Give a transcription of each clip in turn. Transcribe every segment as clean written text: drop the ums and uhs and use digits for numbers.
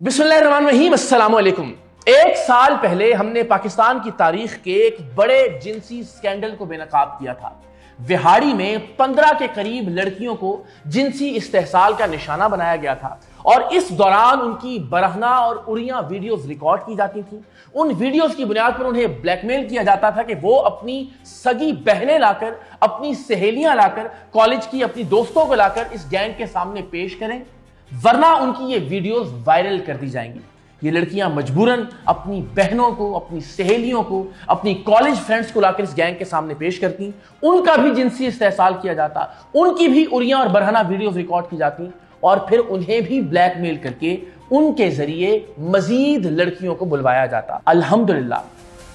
बिस्मिल्लाहिर्रहमानिर्रहीम, अस्सलाम वालेकुम। एक साल पहले हमने पाकिस्तान की तारीख के एक बड़े जिनसी स्कैंडल को बेनकाब किया था। विहाड़ी में 15 के करीब लड़कियों को जिनसी इस्तेहसाल का निशाना बनाया गया था और इस दौरान उनकी बरहना और उड़ियां वीडियोस रिकॉर्ड की जाती थी। उन वीडियोस की बुनियाद पर उन्हें ब्लैकमेल किया जाता था कि वो अपनी सगी बहनें लाकर, अपनी सहेलियां लाकर, कॉलेज की अपनी दोस्तों को लाकर इस गैंग के सामने पेश करें, वरना उनकी ये वीडियोस वायरल कर दी जाएंगी। ये लड़कियां मजबूरन अपनी बहनों को, अपनी सहेलियों को, अपनी कॉलेज फ्रेंड्स को लाकर इस गैंग के सामने पेश करती। उनका भी जिनसी इस्तेहसाल किया जाता, उनकी भी उड़ियां और बरहना वीडियोस रिकॉर्ड की जाती और फिर उन्हें भी ब्लैकमेल करके उनके जरिए मजीद लड़कियों को बुलवाया जाता। अल्हम्दुलिल्लाह,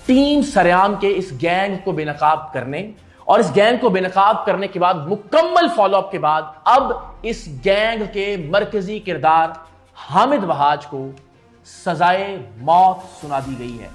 टीम सरेआम के इस गैंग को बेनकाब करने और इस गैंग को बेनकाब करने के बाद मुकम्मल फॉलोअप के बाद अब इस गैंग के मरकजी किरदार हामिद वहाज को सजाए मौत सुना दी गई है।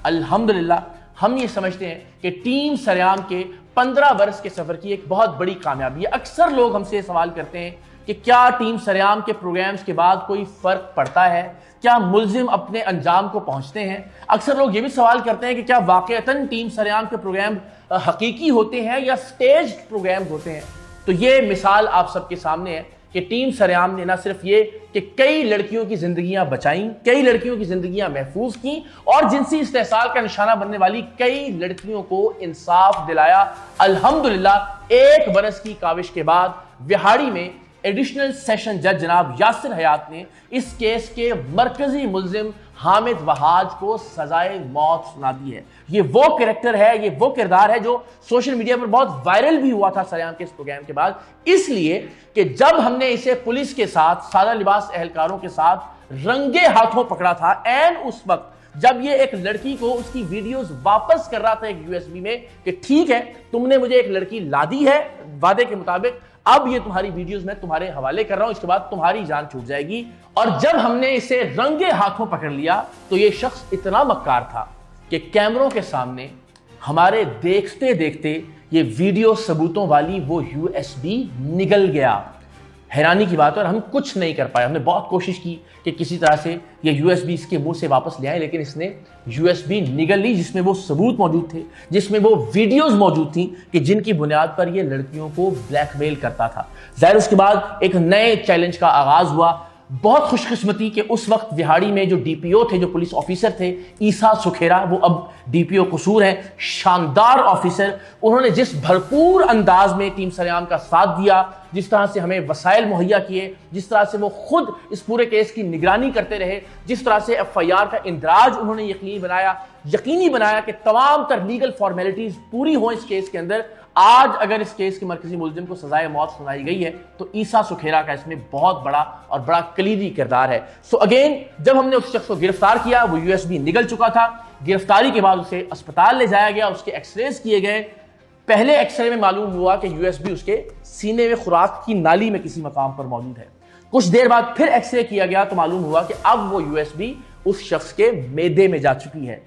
अल्हम्दुलिल्लाह, हम ये समझते हैं कि टीम सरेआम के 15 बरस के सफर की एक बहुत बड़ी कामयाबी है। अक्सर लोग हमसे सवाल करते हैं कि क्या टीम सरेआम के प्रोग्राम्स के बाद कोई फर्क पड़ता है, क्या मुलजिम अपने अंजाम को पहुंचते हैं। अक्सर लोग ये भी सवाल करते हैं कि क्या वाकईतन टीम सरेआम के प्रोग्राम हकीकी होते हैं या स्टेज प्रोग्राम होते हैं। तो ये मिसाल आप सबके सामने है कि टीम सरेआम ने ना सिर्फ ये कि कई लड़कियों की जिंदगियां बचाई, कई लड़कियों की जिंदगियां महफूज की और जिनसी इस्तेहसाल का निशाना बनने वाली कई लड़कियों को इंसाफ दिलाया। अल्हम्दुलिल्लाह, एक बरस की काविश के बाद विहाड़ी में एडिशनल सेशन जज जनाब यासिर हयात ने इस केस के मरकजी मुलजिम हामिद वहाज को सजाए मौत सुना दी है। ये वो कैरेक्टर है, ये वो किरदार है जो सोशल मीडिया पर बहुत वायरल भी हुआ था सरेआम के इस प्रोग्राम के बाद, इसलिए कि जब हमने इसे पुलिस के साथ, सादा लिबास एहलकारों के साथ रंगे हाथों पकड़ा था, एंड उस वक्त जब ये एक लड़की को उसकी वीडियोस वापस कर रहा था एक यूएसबी में कि ठीक है, तुमने मुझे एक लड़की ला दी है वादे के मुताबिक, अब ये तुम्हारी वीडियोस मैं तुम्हारे हवाले कर रहा हूं, इसके बाद तुम्हारी जान छूट जाएगी। और जब हमने इसे रंगे हाथों पकड़ लिया तो ये शख्स इतना मक्कार था कि कैमरों के सामने हमारे देखते देखते ये वीडियो सबूतों वाली वो यूएसबी निगल गया। हैरानी की बात है, और हम कुछ नहीं कर पाए। हमने बहुत कोशिश की कि किसी तरह से ये यूएसबी इसके मुंह से वापस ले आए, लेकिन इसने यूएसबी निगल ली जिसमें वो सबूत मौजूद थे, जिसमें वो वीडियोस मौजूद थी कि जिनकी बुनियाद पर ये लड़कियों को ब्लैकमेल करता था। जाहिर उसके बाद एक नए चैलेंज का आगाज हुआ। बहुत खुशकिस्मती कि उस वक्त विहाड़ी में जो डीपीओ थे, जो पुलिस ऑफिसर थे, ईसा सुखेरा, वो अब डीपीओ कसूर हैं, शानदार ऑफिसर। उन्होंने जिस भरपूर अंदाज में टीम सरेआम का साथ दिया, जिस तरह से हमें वसाइल मुहैया किए, जिस तरह से वो खुद इस पूरे केस की निगरानी करते रहे, जिस तरह से एफआईआर का इंदराज उन्होंने यकीनी बनाया कि तमाम तर लीगल फॉर्मेलिटीज पूरी हो इस केस के अंदर। आज अगर इस केस के मरकजी मुलजिम को सजाए मौत सुनाई गई है तो ईसा सुखेरा का इसमें बहुत बड़ा और बड़ा कलीदी किरदार है। सो अगेन, जब हमने उस शख्स को गिरफ्तार किया, वो यूएसबी निगल चुका था। गिरफ्तारी के बाद उसे अस्पताल ले जाया गया, उसके एक्सरेज किए गए। पहले एक्सरे में मालूम हुआ कि यूएसबी उसके सीने में खुराक की नाली में किसी मकाम पर मौजूद है। कुछ देर बाद फिर एक्सरे किया गया तो मालूम हुआ कि अब वो यूएसबी उस शख्स के मैदे में जा चुकी है।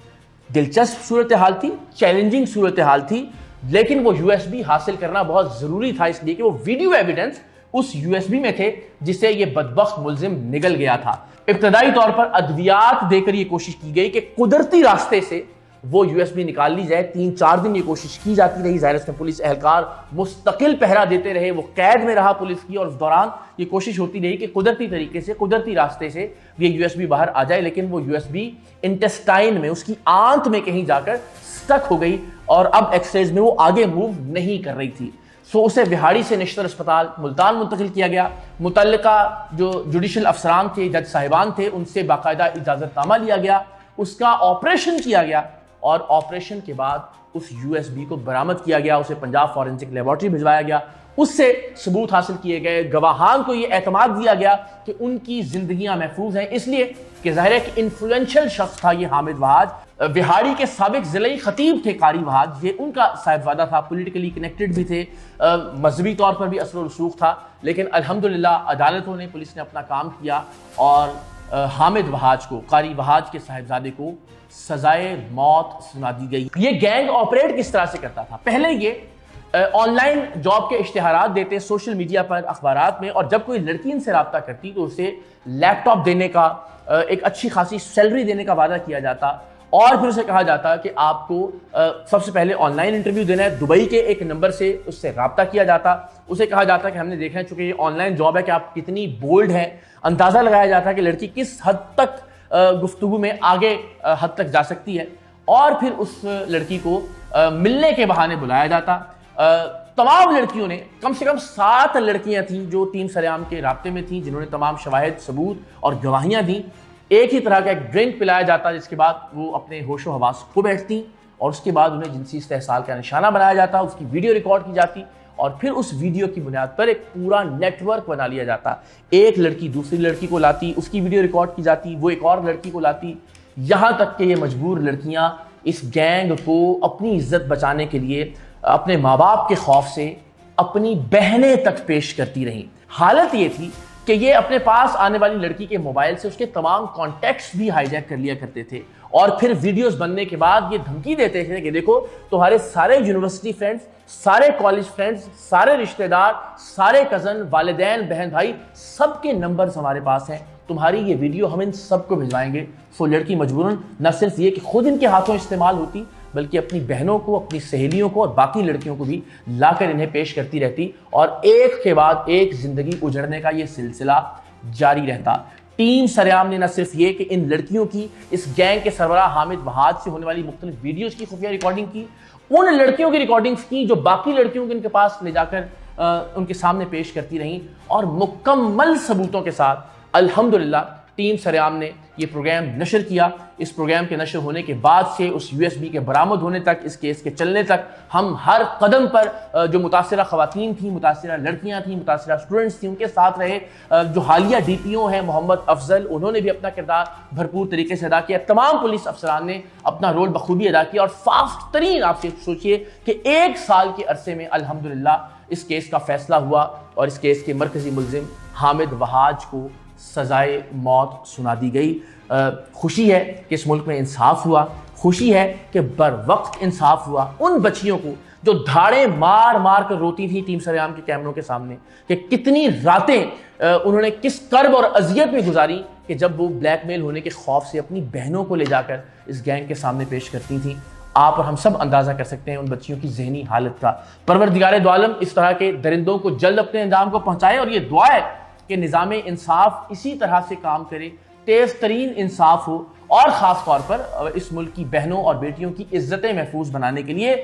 दिलचस्प सूरत हाल थी, चैलेंजिंग सूरत हाल थी, लेकिन वो यूएसबी हासिल करना बहुत जरूरी था, इसलिए कि वो वीडियो एविडेंस उस यूएसबी में थे जिसे ये बदबख्त मुलजिम निगल गया था। इब्तदाई तौर पर अद्वियात देकर ये कोशिश की गई कि कुदरती रास्ते से वो यूएसबी निकाल ली जाए। 3-4 दिन ये कोशिश की जाती रही। जाहिर है पुलिस एहलकार मुस्तकिल पहरा देते रहे, वो कैद में रहा पुलिस की, और उस दौरान ये कोशिश होती रही कि कुदरती तरीके से, कुदरती रास्ते से ये यूएसबी बाहर आ जाए, लेकिन वो यूएसबी इंटेस्टाइन में, उसकी आंत में कहीं जाकर स्टक हो गई और अब एक्सरेज में वो आगे मूव नहीं कर रही थी। सो उसे विहाड़ी से निश्तर अस्पताल मुल्तान मुंतकिल किया गया। मुतल्लिका जो जुडिशल अफसरान थे, जज साहिबान थे, उनसे बाकायदा इजाजतनामा लिया गया, उसका ऑपरेशन किया गया और ऑपरेशन के बाद उस यूएसबी को बरामद किया गया, उसे पंजाब फॉरेंसिक लेबोरेटरी भिजवाया गया, उससे सबूत हासिल किए गए, गवाहान को यह एतमाद दिया गया कि उनकी जिंदगियां महफूज हैं, इसलिए कि जाहिर है कि इन्फ्लुएंशियल शख्स था ये हामिद वहाज। विहाड़ी के साबिक जिले खतीब थे कारी वहाज, ये उनका साहिबजादा था, पॉलिटिकली कनेक्टेड भी थे, मजहबी तौर पर भी असर रसूख था। लेकिन अल्हम्दुलिल्लाह अदालतों ने, पुलिस ने अपना काम किया और हामिद वहाज को, कारी वहाज के साहिबजादे को सजाए मौत सुना दी गई। ये गैंग ऑपरेट किस तरह से करता था? पहले ये ऑनलाइन जॉब के इश्तिहारात देते सोशल मीडिया पर, अखबारात में, और जब कोई लड़की इनसे रब्ता करती तो उसे लैपटॉप देने का, एक अच्छी खासी सैलरी देने का वादा किया जाता और फिर उसे कहा जाता कि आपको सबसे पहले ऑनलाइन इंटरव्यू देना है। दुबई के एक नंबर से उससे रब्ता किया जाता, उसे कहा जाता कि हमने देखा है चूंकि ये ऑनलाइन जॉब है कि आप कितनी बोल्ड हैं। अंदाज़ा लगाया जाता है कि लड़की किस हद तक गुफ्तगू में आगे हद तक जा सकती है, और फिर उस लड़की को मिलने के बहाने बुलाया जाता। तमाम लड़कियों ने, कम से कम 7 लड़कियां थीं जो टीम सरेआम के राब्ते में थीं, जिन्होंने तमाम शवाहिद, सबूत और गवाहियां दी। एक ही तरह का एक ड्रिंक पिलाया जाता जिसके बाद वो अपने होशो हवास खो बैठती और उसके बाद उन्हें जिनसी इस्तेहसाल का निशाना बनाया जाता, उसकी वीडियो रिकॉर्ड की जाती और फिर उस वीडियो की बुनियाद पर एक पूरा नेटवर्क बना लिया जाता। एक लड़की दूसरी लड़की को लाती, उसकी वीडियो रिकॉर्ड की जाती, वो एक और लड़की को लाती, यहां तक कि ये मजबूर लड़कियां इस गैंग को अपनी इज्जत बचाने के लिए अपने माँ बाप के खौफ से अपनी बहनें तक पेश करती रहीं। हालत ये थी कि ये अपने पास आने वाली लड़की के मोबाइल से उसके तमाम कॉन्टैक्ट्स भी हाईजैक कर लिया करते थे और फिर वीडियोस बनने के बाद ये धमकी देते थे कि देखो तुम्हारे सारे यूनिवर्सिटी फ्रेंड्स, सारे कॉलेज फ्रेंड्स, सारे रिश्तेदार, सारे कज़न, वालिदैन, बहन भाई, सबके नंबर्स हमारे पास हैं, तुम्हारी ये वीडियो हम इन सबको भिजवाएंगे। सो लड़की मजबूरन न सिर्फ ये कि खुद इनके हाथों इस्तेमाल होती बल्कि अपनी बहनों को, अपनी सहेलियों को और बाकी लड़कियों को भी लाकर इन्हें पेश करती रहती और एक के बाद एक जिंदगी उजड़ने का ये सिलसिला जारी रहता। टीम सरेआम ने न सिर्फ ये कि इन लड़कियों की, इस गैंग के सरबराह हामिद वहाद से होने वाली मुख्तलिफ वीडियोस की खुफिया रिकॉर्डिंग की, उन लड़कियों की रिकॉर्डिंग्स की जो बाकी लड़कियों को इनके पास ले जाकर उनके सामने पेश करती रहीं और मुकम्मल सबूतों के साथ अल्हम्दुलिल्लाह टीम सरेआम ने ये प्रोग्राम नशर किया। इस प्रोग्राम के नशर होने के बाद से उस USB के बरामद होने तक, इस केस के चलने तक, हम हर कदम पर जो मुतासिरा ख़वातीन थी, मुतासिरा लड़कियां थी, मुतासिरा स्टूडेंट्स थी, उनके साथ रहे। जो हालिया DPO हैं मोहम्मद अफजल, उन्होंने भी अपना किरदार भरपूर तरीके से अदा किया। तमाम पुलिस अफसरान ने अपना रोल बखूबी अदा किया और फास्ट तरीन, आप सोचिए कि 1 साल के अरसे में अल्हम्दुलिल्लाह इस केस का फैसला हुआ और इस केस के मरकजी मुलजिम हामिद वहाज को सजाए मौत सुना दी गई। खुशी है कि इस मुल्क में इंसाफ हुआ, खुशी है कि बर वक्त इंसाफ हुआ उन बच्चियों को जो धाड़े मार मार कर रोती थी टीम सरेआम के कैमरों के सामने कि कितनी रातें उन्होंने किस कर्ब और अजियत में गुजारी कि जब वो ब्लैकमेल होने के खौफ से अपनी बहनों को ले जाकर इस गैंग के सामने पेश करती थी। आप और हम सब अंदाजा कर सकते हैं उन बच्चियों की ज़हनी हालत का। परवरदिगार दो आलम इस तरह के दरिंदों को जल्द अपने अंजाम को पहुंचाए और ये दुआ है कि निज़ाम इंसाफ इसी तरह से काम करे, तेज़ तरीन इंसाफ हो और ख़ास तौर पर इस मुल्क की बहनों और बेटियों की इज्जतें महफूज बनाने के लिए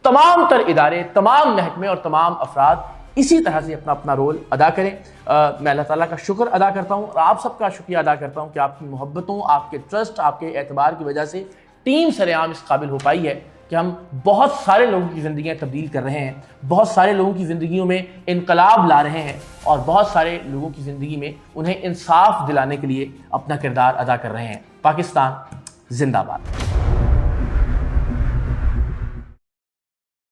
तमाम तर इदारे, तमाम महकमे और तमाम अफराद इसी तरह से अपना अपना रोल अदा करें। मैं अल्लाह ताला का शुक्र अदा करता हूँ और आप सबका शुक्रिया अदा करता हूँ कि आपकी मोहब्बतों, आपके ट्रस्ट, आपके एतबार की वजह से टीम सरेआम इस काबिल हो पाई है कि हम बहुत सारे लोगों की ज़िंदगियाँ तब्दील कर रहे हैं, बहुत सारे लोगों की ज़िंदगियों में इनकलाब ला रहे हैं और बहुत सारे लोगों की ज़िंदगी में उन्हें इंसाफ दिलाने के लिए अपना किरदार अदा कर रहे हैं। पाकिस्तान जिंदाबाद।